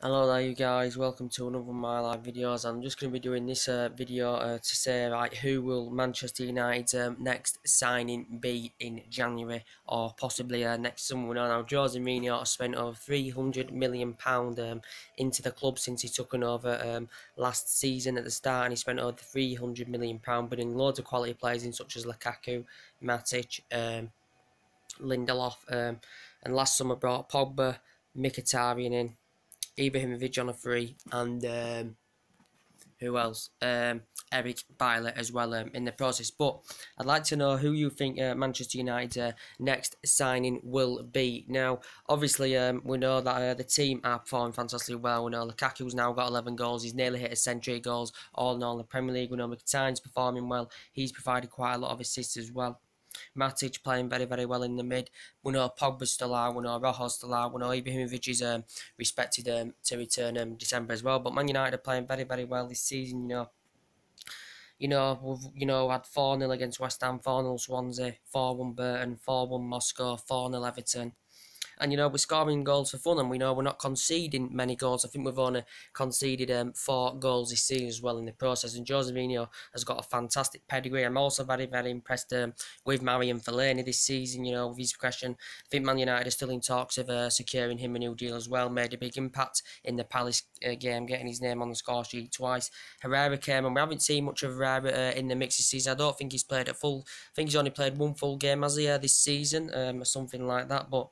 Hello there you guys, welcome to another of my live videos. I'm just going to be doing this video to say who will Manchester United's next signing be in January or possibly next summer. We know now Jose Mourinho has spent over £300 million into the club since he took over last season at the start, and he spent over £300 million bringing loads of quality players in such as Lukaku, Matic, Lindelof, and last summer brought Pogba, Mkhitaryan in, Ibrahimovic on a free, and who else? Eric Bailly as well in the process. But I'd like to know who you think Manchester United's next signing will be. Now, obviously, we know that the team are performing fantastically well. We know Lukaku's now got 11 goals. He's nearly hit a century of goals all in all in the Premier League. We know Mkhitaryan's performing well. He's provided quite a lot of assists as well. Matic playing very, very well in the mid. We know Pogba's still out. We know Rojo's still out. We know Ibrahimovic is respected to return December as well. But Man United are playing very, very well this season. We've had 4-0 against West Ham, 4-0 Swansea, 4-1 Burton, 4-1 Moscow, 4-0 Everton. And we're scoring goals for fun, and we know we're not conceding many goals. I think we've only conceded 4 goals this season as well in the process. And Jose Mourinho has got a fantastic pedigree. I'm also very, very impressed with Marian Fellaini this season. With his progression, I think Man United are still in talks of securing him a new deal as well. Made a big impact in the Palace game, getting his name on the score sheet twice. Herrera came, and we haven't seen much of Herrera in the mix this season. I don't think he's played a full. I think he's only played 1 full game as this season, or something like that. But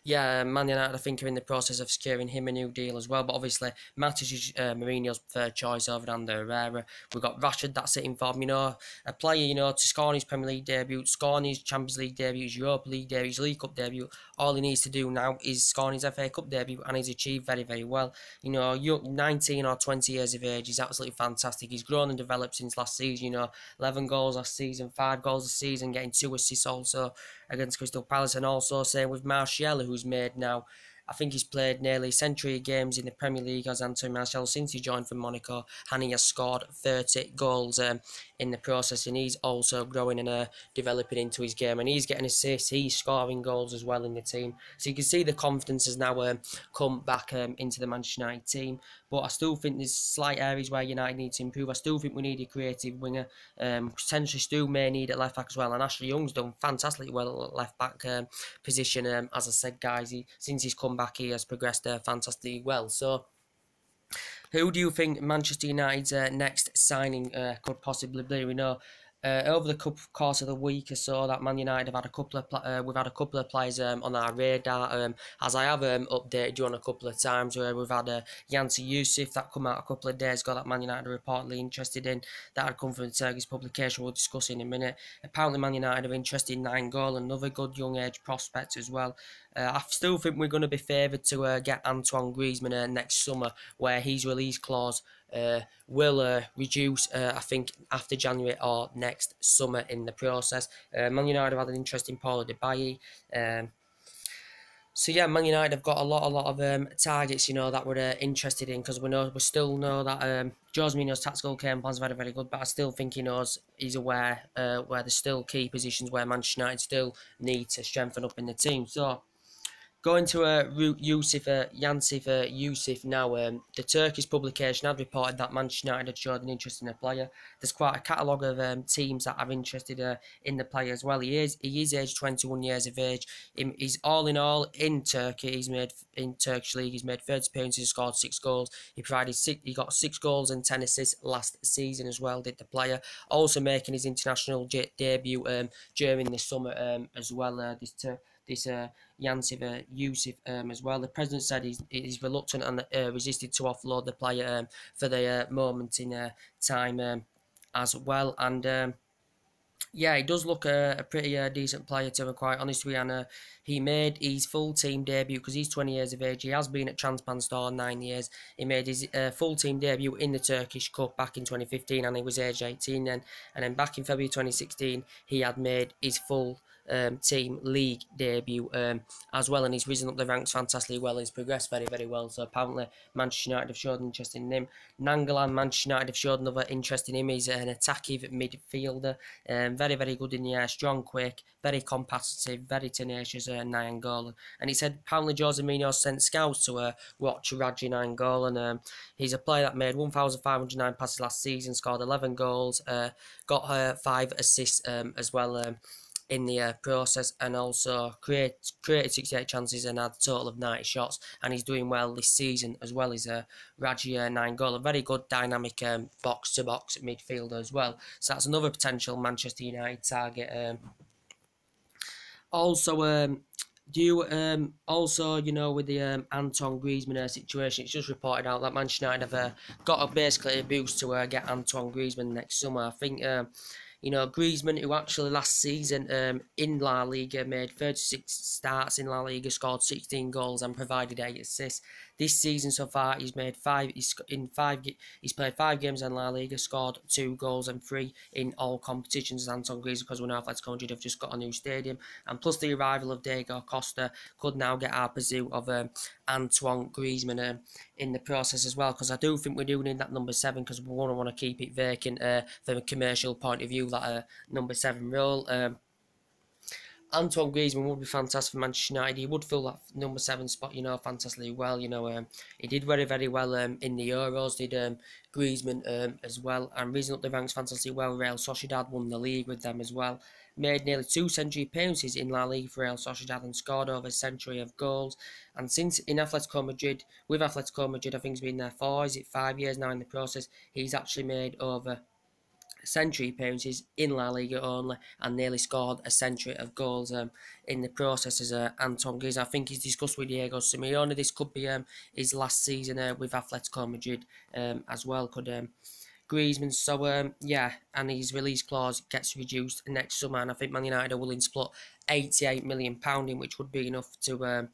yeah, Man United, I think, are in the process of securing him a new deal as well. But obviously, Matic is Mourinho's preferred choice over Ander Herrera. We've got Rashford, that's it in form. A player, to score in his Premier League debut, score in his Champions League debut, his Europa League debut, his League Cup debut. All he needs to do now is score in his FA Cup debut, and he's achieved very, very well. 19 or 20 years of age, he's absolutely fantastic. He's grown and developed since last season. 11 goals last season, 5 goals this season, getting 2 assists also against Crystal Palace, and also same with Martial, who's made now, I think he's played nearly a century of games in the Premier League as Anthony Martial since he joined from Monaco, and he has scored 30 goals in the process, and he's also growing and developing into his game, and he's getting assists, he's scoring goals as well in the team. So you can see the confidence has now come back into the Manchester United team. But I still think there's slight areas where United need to improve. I still think we need a creative winger. Potentially Stu may need at left back as well, and Ashley Young's done fantastically well at left back position. As I said, guys, since he's come back, he has progressed fantastically well. So, who do you think Manchester United's next signing could possibly be? We know over the course of the week or so that Man United have had a couple of we've had a couple of players on our radar. As I have updated you on a couple of times, where we've had Yancy Yusuf that come out a couple of days ago that Man United are reportedly interested in. That had come from the Turkish publication. We'll discuss in a minute. Apparently, Man United are interested in Nainggolan, another good young age prospect as well. I still think we're going to be favoured to get Antoine Griezmann next summer, where his release clause will reduce, I think, after January or next summer in the process. Man United have had an interest in Paulo Dybala. So yeah, Man United have got a lot of targets, that we're interested in, because we still know that Jose Mourinho's tactical game plan's very, very good, but I still think he's aware where there's still key positions where Manchester United still need to strengthen up in the team. So, going to Yancy Yusuf now, the Turkish publication had reported that Manchester United had showed an interest in the player. There's quite a catalogue of teams that are interested in the player as well. He is aged 21 years of age. He's all in in Turkey. In Turkish league. He's made 30 appearances, scored 6 goals. He got 6 goals and 10 assists last season as well. Did the player also making his international debut during the summer as well. This Yancy Yusuf as well. The president said he's reluctant and resisted to offload the player for the moment in time as well. And yeah, he does look a pretty decent player, to be quite honest with you. And he made his full team debut, because he's 20 years of age. He has been at Trabzonspor 9 years. He made his full team debut in the Turkish Cup back in 2015, and he was aged 18 then. And then back in February 2016, he had made his full team league debut as well, and he's risen up the ranks fantastically well. He's progressed very, very well. So apparently Manchester United have showed interest in him. Nangolan, Manchester United have showed another interest in him. He's an attacking midfielder, very, very good in the air, strong, quick, very competitive, very tenacious, Nainggolan. And he said apparently Jose Mourinho sent scouts to watch Radji Nainggolan. He's a player that made 1,509 passes last season, scored 11 goals, got 5 assists as well in the process, and also created 68 chances and had a total of 90 shots, and he's doing well this season as well as Radji Nainggolan, a very good dynamic box-to-box midfielder as well. So that's another potential Manchester United target. Also, you know, with the Antoine Griezmann situation, it's just reported out that Manchester United have got basically a boost to get Antoine Griezmann next summer. I think you know, Griezmann, who actually last season in La Liga made 36 starts in La Liga, scored 16 goals and provided 8 assists. This season so far, he's made 5. He's played 5 games in La Liga, scored 2 goals and 3 in all competitions. Antoine Griezmann, because we know Atletico Madrid have just got a new stadium, and plus the arrival of Diego Costa could now get our pursuit of Antoine Griezmann in the process as well. Because I do think we do need that number 7, because we want to keep it vacant from a commercial point of view, that number 7 role. Antoine Griezmann would be fantastic for Manchester United. He would fill that number 7 spot, you know, fantastically well. You know, he did very, very well in the Euros, did Griezmann as well, and risen up the ranks fantastically well. Real Sociedad won the league with them as well. Made nearly 2 century appearances in La Liga for Real Sociedad and scored over a century of goals. And since in Atletico Madrid, with Atletico Madrid, I think he's been there for, is it 5 years now in the process, he's actually made over century appearances in La Liga only, and nearly scored a century of goals in the process as Antoine Griezmann. I think he's discussed with Diego Simeone. This could be his last season with Atletico Madrid as well. Could Griezmann. So yeah, and his release clause gets reduced next summer, and I think Man United are willing to put £88 million in, which would be enough to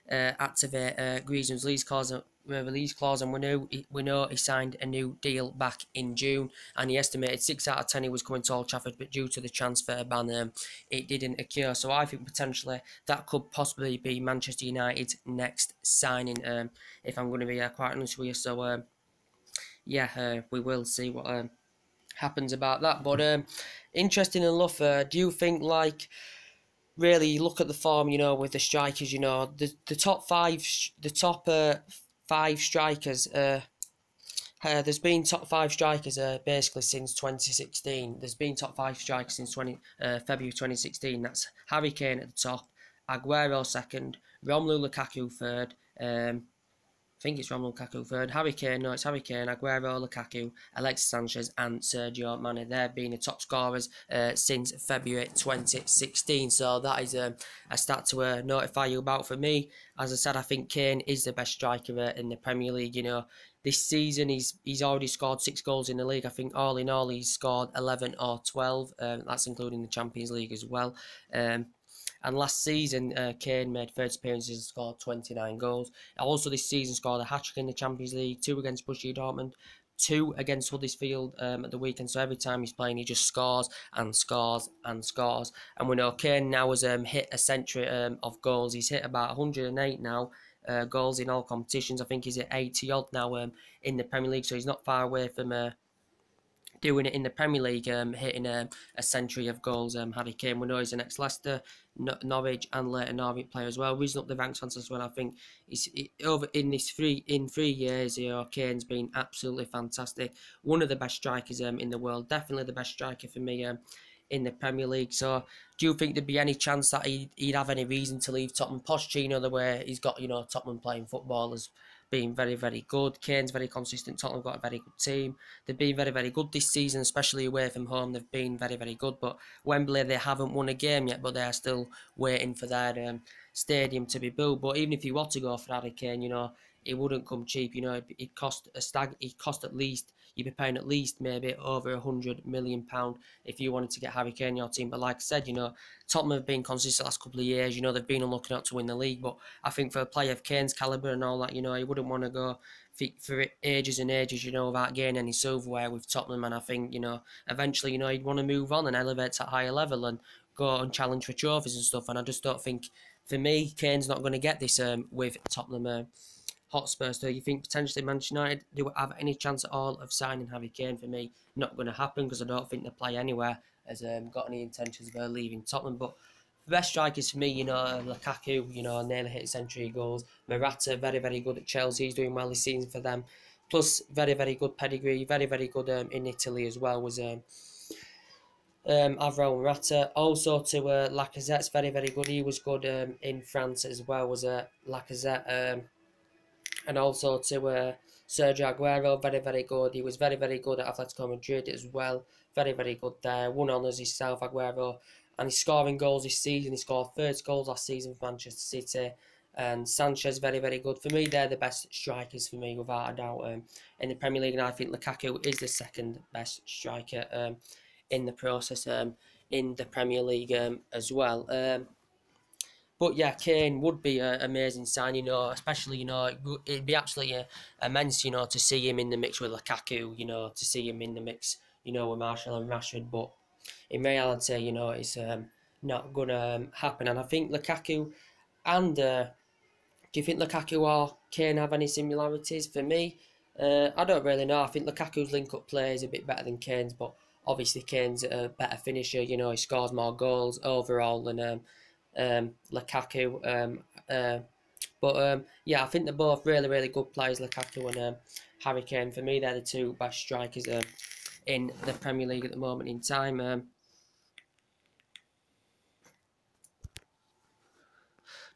activate Griezmann's release clause, and we know he signed a new deal back in June, and he estimated 6 out of 10 he was coming to Old Trafford, but due to the transfer ban, it didn't occur. So I think potentially that could possibly be Manchester United's next signing, if I'm going to be quite honest with you. So yeah, we will see what happens about that. But interesting enough, do you think, like, really look at the form, you know, with the strikers, you know, the top 5 strikers, there's been top 5 strikers basically since 2016. There's been top 5 strikers since February 2016. That's Harry Kane at the top, Aguero second, Romelu Lukaku third, I think it's Romelu Lukaku third. Harry Kane, no, it's Harry Kane, Aguero, Lukaku, Alexis Sanchez, and Sergio Mane. They've been the top scorers since February 2016. So that is a stat to notify you about. For me, as I said, I think Kane is the best striker in the Premier League. You know, this season he's already scored 6 goals in the league. I think all in all he's scored 11 or 12. That's including the Champions League as well. And last season, Kane made 30 appearances and scored 29 goals. Also this season scored a hat-trick in the Champions League, 2 against Borussia Dortmund, 2 against Huddersfield at the weekend. So every time he's playing, he just scores and scores and scores. And we know Kane now has hit a century of goals. He's hit about 108 now. Goals in all competitions. I think he's at 80 odd now in the Premier League, so he's not far away from doing it in the Premier League, hitting a century of goals. Harry Kane, we know he's an ex-Leicester, Norwich and Leighton Orient player as well. Reason up the ranks fantastic as well. I think over in 3 years, you know, Kane's been absolutely fantastic. One of the best strikers in the world. Definitely the best striker for me in the Premier League. So do you think there'd be any chance that he'd have any reason to leave Tottenham? Pochettino, the way he's got, you know, Tottenham playing football has been very, very good. Kane's very consistent. Tottenham got a very good team. They've been very, very good this season, especially away from home. They've been very, very good. But Wembley, they haven't won a game yet, but they are still waiting for their stadium to be built. But even if you were to go for Harry Kane, you know, it wouldn't come cheap. You know, it cost at least, you'd be paying at least maybe over £100 million if you wanted to get Harry Kane in your team. But like I said, you know, Tottenham have been consistent the last couple of years. You know, they've been unlucky not to win the league. But I think for a player of Kane's calibre and all that, you know, you wouldn't want to go for ages and ages, you know, without getting any silverware with Tottenham. And I think, you know, eventually, you know, you'd want to move on and elevate to a higher level. And go and challenge for trophies and stuff. And I just don't think, for me, Kane's not going to get this with Tottenham Hotspur. So you think potentially Manchester United do have any chance at all of signing Harry Kane? For me, not going to happen, because I don't think the player anywhere has got any intentions of leaving Tottenham. But the best strikers for me, you know, Lukaku, you know, nearly hit century goals. Morata, very, very good at Chelsea. He's doing well this season for them. Plus, very, very good pedigree. Very, very good in Italy as well. Was Alvaro Morata. Also to Lacazette's very, very good. He was good in France as well. Was Lacazette. And also to Sergio Aguero, very, very good. He was very, very good at Atletico Madrid as well. Very, very good there. Won honours himself, Aguero. And he's scoring goals this season. He scored 30 goals last season for Manchester City. And Sanchez, very, very good. For me, they're the best strikers for me, without a doubt, in the Premier League. And I think Lukaku is the second best striker in the process in the Premier League as well. But yeah, Kane would be an amazing sign, you know, especially, you know, it'd be absolutely immense, you know, to see him in the mix with Lukaku, you know, to see him in the mix, you know, with Martial and Rashford. But in reality, you know, it's not going to happen. And I think Lukaku and, do you think Lukaku or Kane have any similarities? For me, I don't really know. I think Lukaku's link-up play is a bit better than Kane's, but obviously Kane's a better finisher, you know, he scores more goals overall than Lukaku. But yeah, I think they're both really, really good players, Lukaku and Harry Kane. For me, they're the two best strikers in the Premier League at the moment in time.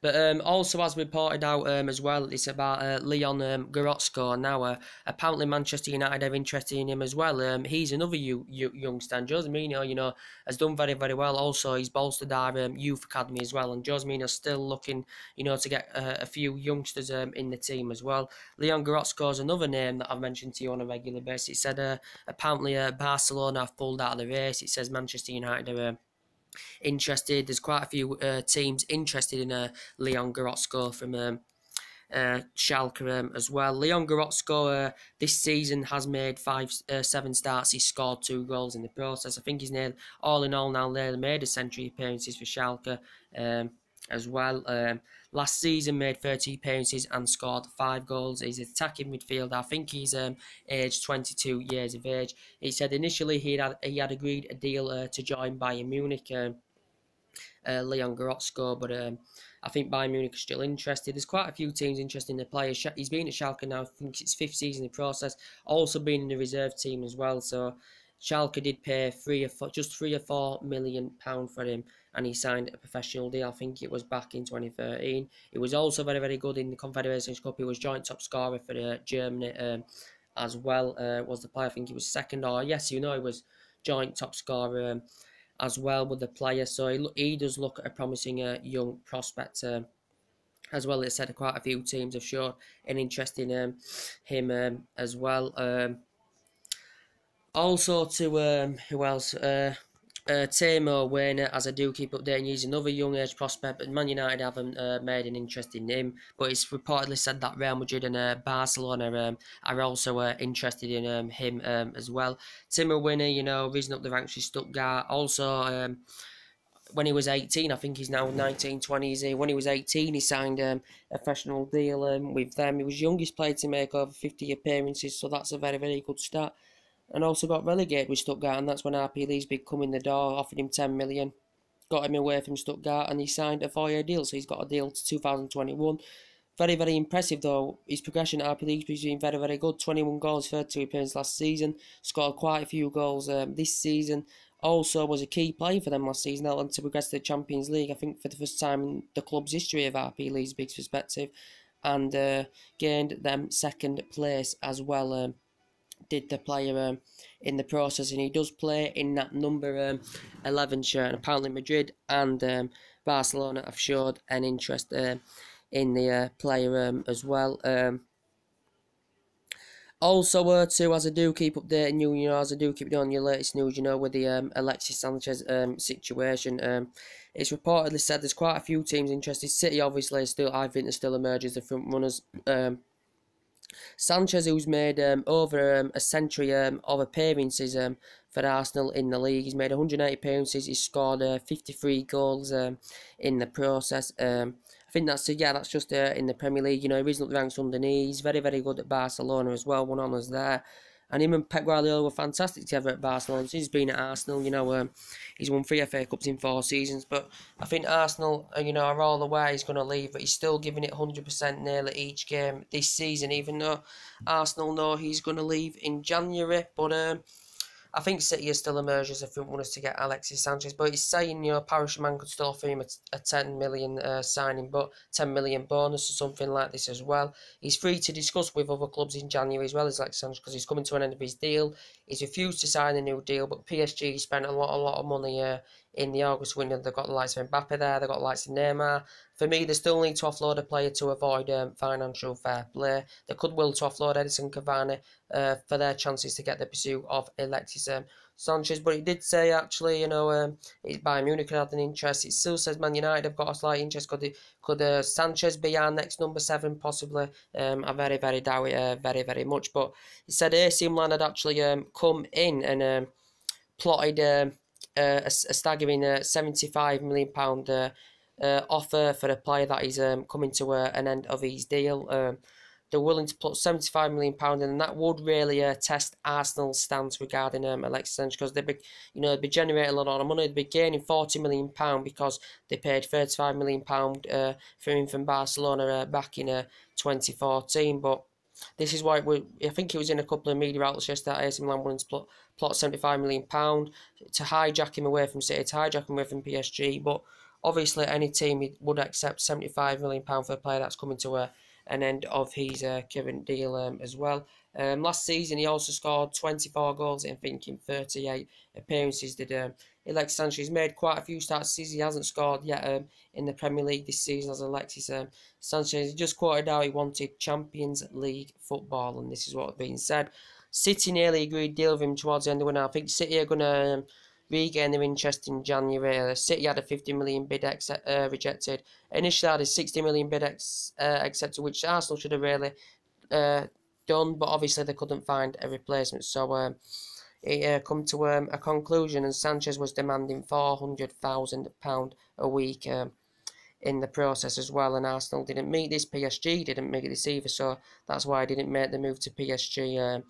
But also, as we reported out as well, it's about Leon Goretzka. Now, apparently Manchester United are interested in him as well. He's another youngster. And Jose Mourinho, you know, has done very, very well. Also, he's bolstered our youth academy as well. And Jose Mourinho's still looking, you know, to get a few youngsters in the team as well. Leon Goretzka is another name that I've mentioned to you on a regular basis. It said apparently Barcelona have pulled out of the race. It says Manchester United are interested. There's quite a few teams interested in Leon Goretzka from Schalke as well. Leon Goretzka this season has made 7 starts. He's scored 2 goals in the process. I think he's nearly, all in all, now nearly made a century appearances for Schalke as well. Last season made 30 appearances and scored 5 goals. He's an attacking midfielder. I think he's aged 22 years of age. He said initially he had agreed a deal to join Bayern Munich, Leon Goretzka, but I think Bayern Munich are still interested. There's quite a few teams interested in the player. He's been at Schalke now, I think it's 5th season in the process. Also been in the reserve team as well. So Schalke did pay just £3 or £4 million for him, and he signed a professional deal. I think it was back in 2013. He was also very, very good in the Confederations Cup. He was joint top scorer for Germany as well. Was the player? I think he was second, or yes, you know, he was joint top scorer as well with the player. So he does look at a promising young prospect as well. It said quite a few teams have shown an interest in him as well. Also to who else? Timo Werner, as I do keep updating you, he's another young age prospect, but Man United haven't made an interest in him. But it's reportedly said that Real Madrid and Barcelona are also interested in him as well. Timo Werner, you know, risen up the ranks with Stuttgart. Also, when he was 18, I think he's now 19, 20. When he was 18, he signed a professional deal with them. He was the youngest player to make over 50 appearances, so that's a very, very good start. And also got relegated with Stuttgart, and that's when RB Leipzig come in the door, offered him 10 million, got him away from Stuttgart, and he signed a 4-year deal, so he's got a deal to 2021. Very, very impressive though. His progression at RB Leipzig has been very, very good. 21 goals, 32 appearances last season, scored quite a few goals this season. Also was a key player for them last season, and to progress to the Champions League, I think for the first time in the club's history of RB Leipzig's perspective, and gained them 2nd place as well. Did the player in the process, and he does play in that number 11 shirt. And apparently Madrid and Barcelona have showed an interest in the player as well. Also, too, as I do keep updating you, you know, as I do keep doing your latest news, you know, with the Alexis Sanchez situation, it's reportedly said there's quite a few teams interested. City, obviously, still, I think, they still emerge as the front runners. Sanchez, who's made over a century of appearances for Arsenal in the league. He's made 180 appearances. He's scored 53 goals in the process. I think that's that's just in the Premier League. You know, he recently ranks underneath. He's very, very good at Barcelona as well. Won honours there. And him and Pep Guardiola were fantastic together at Barcelona. Since he's been at Arsenal, you know, he's won 3 FA Cups in 4 seasons. But I think Arsenal, you know, are all aware he's going to leave, but he's still giving it 100% nearly each game this season, even though Arsenal know he's going to leave in January. But I think City is still emerged as a front runners to get Alexis Sanchez, but he's saying, you know, Paris Saint-Germain could still offer him a 10 million signing, but 10 million bonus or something like this as well. He's free to discuss with other clubs in January as well as Alexis Sanchez, because he's coming to an end of his deal. He's refused to sign a new deal, but PSG spent a lot of money in the August window. They've got the likes of Mbappe there, they've got the likes of Neymar. For me, they still need to offload a player to avoid financial fair play. They could will to offload Edison Cavani for their chances to get the pursuit of Alexis Sanchez. But he did say, actually, you know, Bayern Munich had an interest. It still says Man United have got a slight interest. Could Sanchez be our next number 7, possibly? I very, very doubt it, very, very much. But he said AC Milan had actually come in and plotted a staggering £75 million offer for a player that is coming to an end of his deal. They're willing to put £75 million in, and that would really test Arsenal's stance regarding Alexis Sanchez, because they'd be generating a lot of money. They'd be gaining £40 million because they paid £35 million for him from Barcelona back in 2014. But this is why I think it was in a couple of media outlets yesterday that AC Milan wanted to plot £75 million to hijack him away from City, to hijack him away from PSG. But obviously, any team would accept £75 million for a player that's coming to an end of his current deal as well. Last season, he also scored 24 goals in 38 appearances. Alexis Sanchez? He's made quite a few starts this season. He hasn't scored yet in the Premier League this season as Alexis Sanchez. He just quoted out he wanted Champions League football, and this is what's being said. City nearly agreed deal with him towards the end of the winter. I think City are going to regain their interest in January. City had a 50 million bid rejected. Initially had a 60 million bid accepted, which Arsenal should have really done, but obviously they couldn't find a replacement. So it come to a conclusion, and Sanchez was demanding £400,000 a week in the process as well, and Arsenal didn't meet this. PSG didn't meet this either, so that's why I didn't make the move to PSG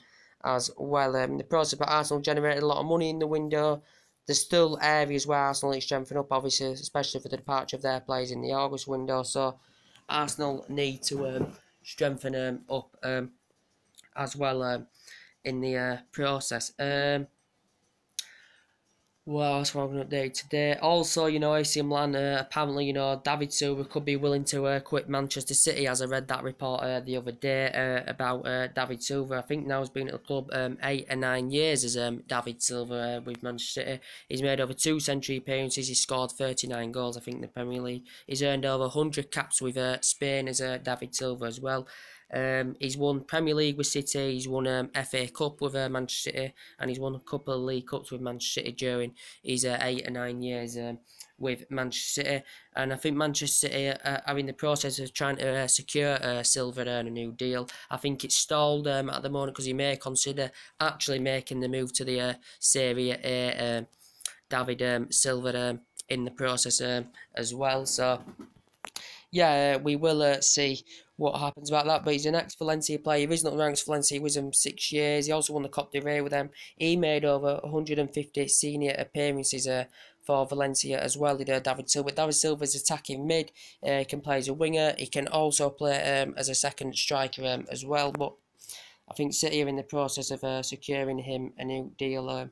as well. The process, but Arsenal generated a lot of money in the window. There's still areas where Arsenal need to strengthen up, obviously, especially for the departure of their players in the August window. So Arsenal need to strengthen up as well in the process. What else we're going to update today? Also, you know, AC Milan, apparently, you know, David Silva could be willing to quit Manchester City, as I read that report the other day about David Silva. I think now he's been at the club 8 or 9 years as David Silva with Manchester City. He's made over 2 century appearances. He's scored 39 goals, I think, in the Premier League. He's earned over 100 caps with Spain as David Silva as well. He's won Premier League with City, he's won FA Cup with Manchester City, and he's won a couple of League Cups with Manchester City during his 8 or 9 years with Manchester City. And I think Manchester City are in the process of trying to secure Silva and a new deal. I think it's stalled at the moment because he may consider actually making the move to the Serie A. David Silva in the process as well. So yeah, we will see what happens about that. But he's an ex-Valencia player. He originally ranked Valencia. He was with them 6 years. He also won the Copa del Rey with them. He made over 150 senior appearances for Valencia as well. He did David Silva. David Silva's attacking mid. He can play as a winger. He can also play as a second striker as well. But I think City are in the process of securing him a new deal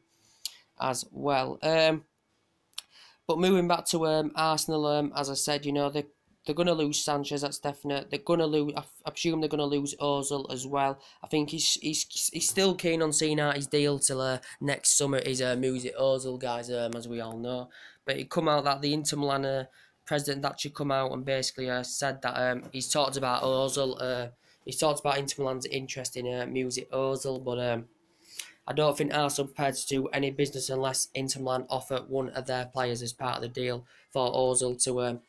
as well. But moving back to Arsenal, as I said, you know, they're going to lose Sanchez, that's definite. They're going to lose, I presume they're going to lose Ozil as well. I think he's still keen on seeing out his deal till next summer. He's Mesut Ozil, guys, as we all know. But it come out that the Inter Milan president actually come out and basically said that he's talked about Ozil. He's talked about Inter Milan's interest in Mesut Ozil, but I don't think Arsenal are prepared to do any business unless Inter Milan offer one of their players as part of the deal for Ozil to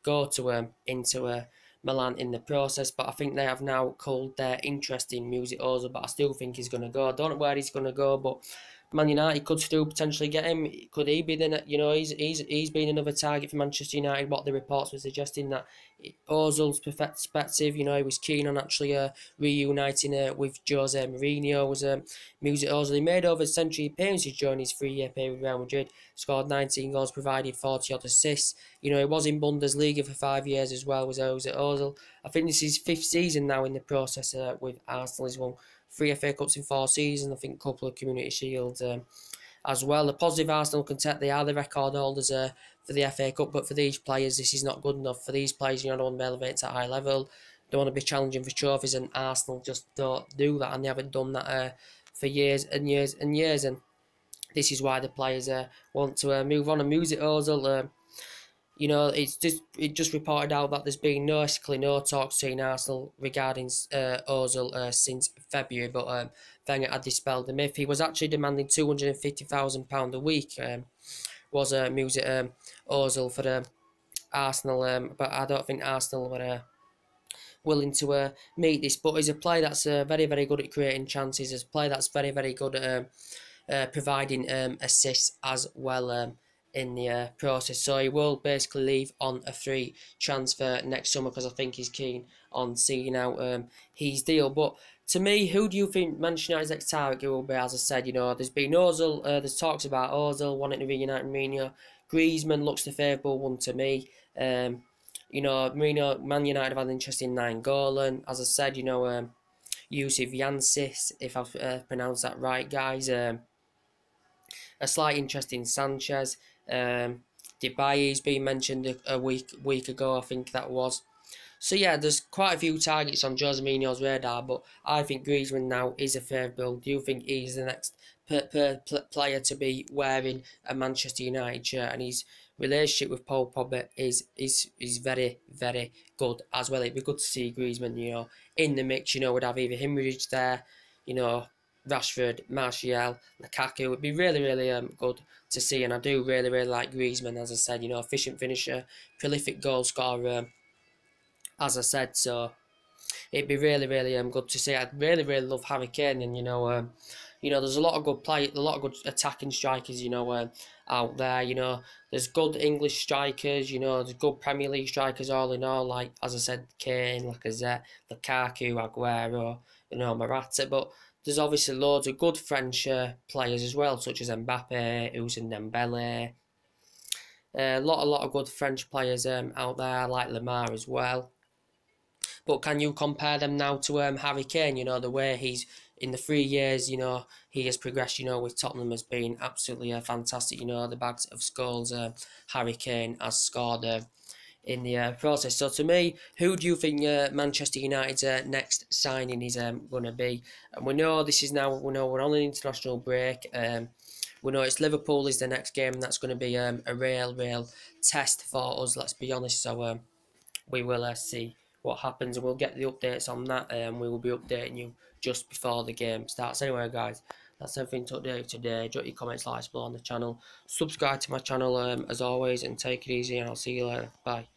go to Inter Milan in the process, but I think they have now called their interest in Mesut Ozil, but I still think he's going to go. I don't know where he's going to go, but Man United could still potentially get him. Could he be the, he's been another target for Manchester United. What the reports were suggesting that Ozil's perspective, he was keen on actually reuniting with Jose Mourinho. Was Mesut Ozil. He made over a century appearances during his 3-year period with Real Madrid. Scored 19 goals, provided 40 odd assists. He was in Bundesliga for 5 years as well. Was Ozil. I think this is his 5th season now in the process with Arsenal. He's won 3 FA Cups in 4 seasons, I think a couple of Community Shields as well. The positive Arsenal can take, they are the record holders for the FA Cup, but for these players, this is not good enough. For these players, don't want to elevate to a high level, don't want to be challenging for trophies, and Arsenal just don't do that, and they haven't done that for years and years and years, and this is why the players want to move on. And Mesut Ozil, it just reported out that there's been no talks between Arsenal regarding Ozil since February, but Wenger had dispelled the myth. He was actually demanding £250,000 a week, was Mesut Ozil for Arsenal, but I don't think Arsenal were willing to meet this. But he's a player that's very, very good at creating chances. He's a player that's very, very good at providing assists as well in the process. So he will basically leave on a free transfer next summer, because I think he's keen on seeing out his deal. But to me, who do you think Manchester United's next target will be? As I said, there's been Ozil, there's talks about Ozil wanting to reunite Mourinho. Griezmann looks the favourable one to me. Mourinho, Man United have had an interest in Nainggolan. As I said, Yusuf Yansis, if I've pronounced that right, guys. A slight interest in Sanchez. Depay's been mentioned a week ago, I think that was. So yeah, there's quite a few targets on Jose Mourinho's radar, but I think Griezmann now is a fair build. Do you think he's the next player to be wearing a Manchester United shirt? And his relationship with Paul Pogba is very, very good as well. It'd be good to see Griezmann, in the mix. Would have either Himmich there, Rashford, Martial, Lukaku. It would be really, really good to see, and I do really, really like Griezmann, as I said, efficient finisher, prolific goal scorer, as I said, so it'd be really, really good to see. I'd really, really love Harry Kane, and there's a lot of good attacking strikers, out there. There's good English strikers, there's good Premier League strikers all in all, like, as I said, Kane, Lacazette, Lukaku, Aguero, Morata, but there's obviously loads of good French players as well, such as Mbappe, Ousmane Dembele. A lot of good French players out there, like Lemar as well. But can you compare them now to Harry Kane? The way he's, in the 3 years, he has progressed, with Tottenham has been absolutely fantastic. The bags of goals Harry Kane has scored in the process. So to me, who do you think Manchester United's next signing is going to be? And we know we're on an international break. We know it's Liverpool is the next game, and that's going to be a real test for us, let's be honest. So we will see what happens, and we'll get the updates on that, and we will be updating you just before the game starts. Anyway, guys, that's everything to update today. Drop your comments, likes below on the channel, subscribe to my channel as always, and take it easy, and I'll see you later. Bye.